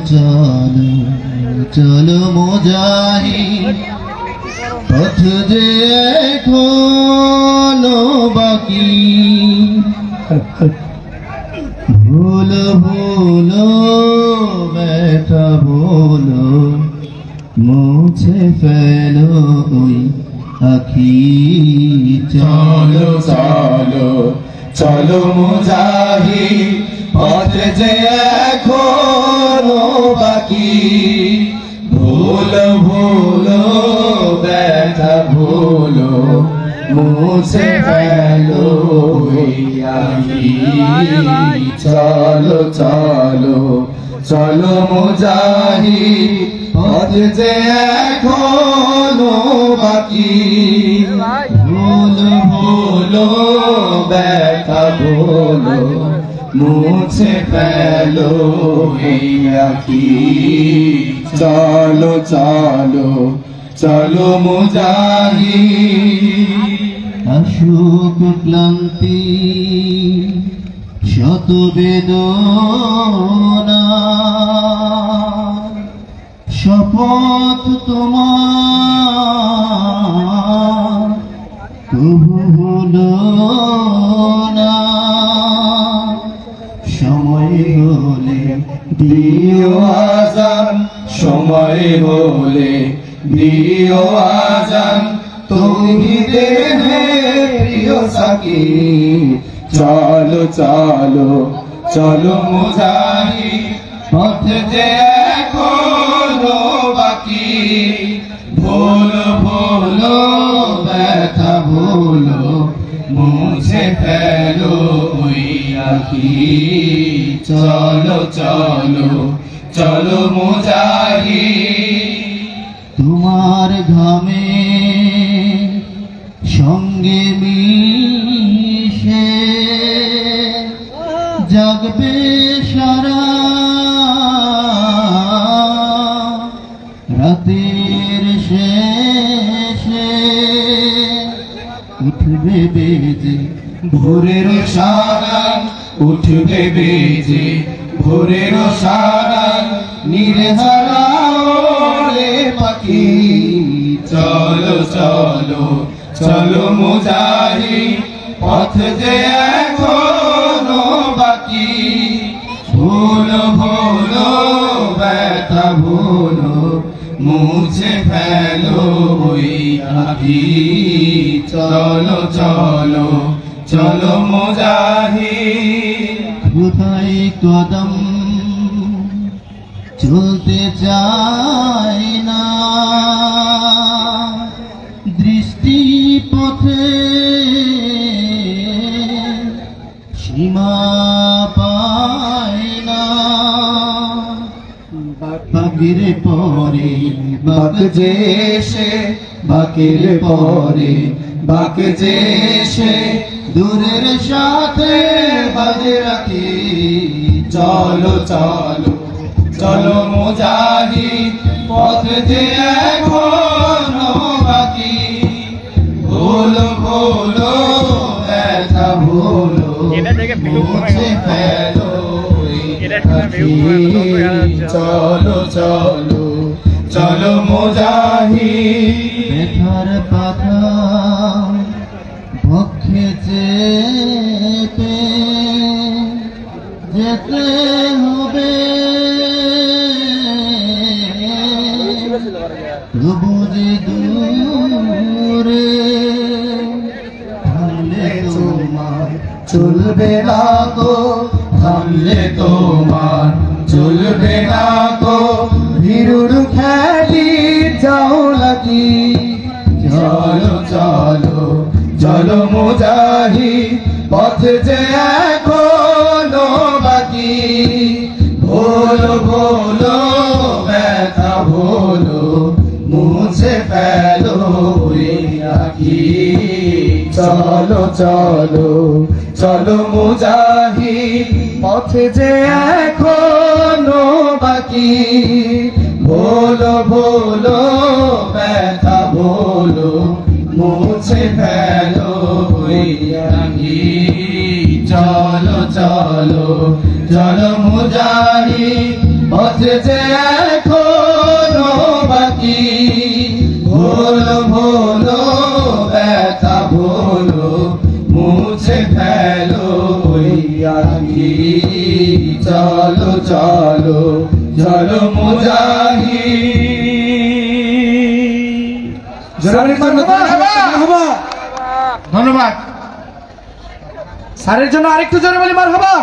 চলো চলো মুজাহিদ পথ যে এখনো বাকি ভুলো ভুলো ব্যথা ভুলো মুছে ফেলো ওই আখি চলো চলো চলো মুজাহিদ পথ যে এখনো বাকি ভুলো ভুলো ব্যথা ভুলো মুছে ফেলো ওই আখি চলো চলো চলো মুজাহিদ পথ যে এখনো বাকি ভুলো ভুলো ব্যথা ভুলো মুছে ফেলো এই আখি চলো চলো চলো মুজাহিদ আসুক ক্লান্তি শত বেদনা শপথ তোমার তবু হলো না সময় হলে দিও আজান সময় হলে দিও আজান তৌহিদের হে প্রিয় সাকি চলো চলো চলো মুজাহিদ পথ যে এখনো বাকি ভুলো ভুলো ব্যথা ভুলো মুছে ফেলো ওই আখি চলো চলো চলো মুজাহিদ তোমার ঘামে সঙ্গে মিশে জাগবে সারা রাতের শেষে উঠবে বেজে ভোরের সারান উঠবে বেজে ভোরের সারান নির্হারা ওরে পাখি চলো চলো চলো মুজাহিদ পথ যে এখনো বাকি ভুলো ভুলো ব্যথা ভুলো মুছে ফেলো ওই আখি চলো চলো চলো মুজাহিদ কোথায় কদম চলতে চাই না দৃষ্টি পথে সীমা পায় না বাকের পরে বাক যে এসে বাকের পরে বাক যে এসে দূরের সাথে বাজে রাখি চলো চলো চলো মুজাহিদ পথ যে এখনো বাকি ভুলো ভুলো ব্যথা ভুলো মুছে ফেলো চলো চলো চলো মুজাহিদ ব্যথার পাথা বক্ষে চেপে যেতে হবে তবু যে দূরে থামলে তোমার চলবে না গো থামলে তোমার চলবে না গো ভিড়ুর খেলি যাও লাগি চলো চলো চলো মুজাহিদ পথ যে এখনো বাকি ভুলো ভুলো ব্যথা ভুলো মুছে ফেলো আখি চলো চলো চলো মুজাহিদ পথ যে এখনো বাকি ভুলো ভুলো ব্যথা ভুলো মুছে ফেলো আখি চলো চলো চলো মুজাহিদ বাঁচেছে এখনো বাকি ভোলো ভোলো ব্যথা ভোলো মুছে ফেলো ওই আখি চলো চলো চলো মুজাহিদ। ধন্যবাদ। স্যারের জন্য আরেকটু জোরে বলি মারহাবা।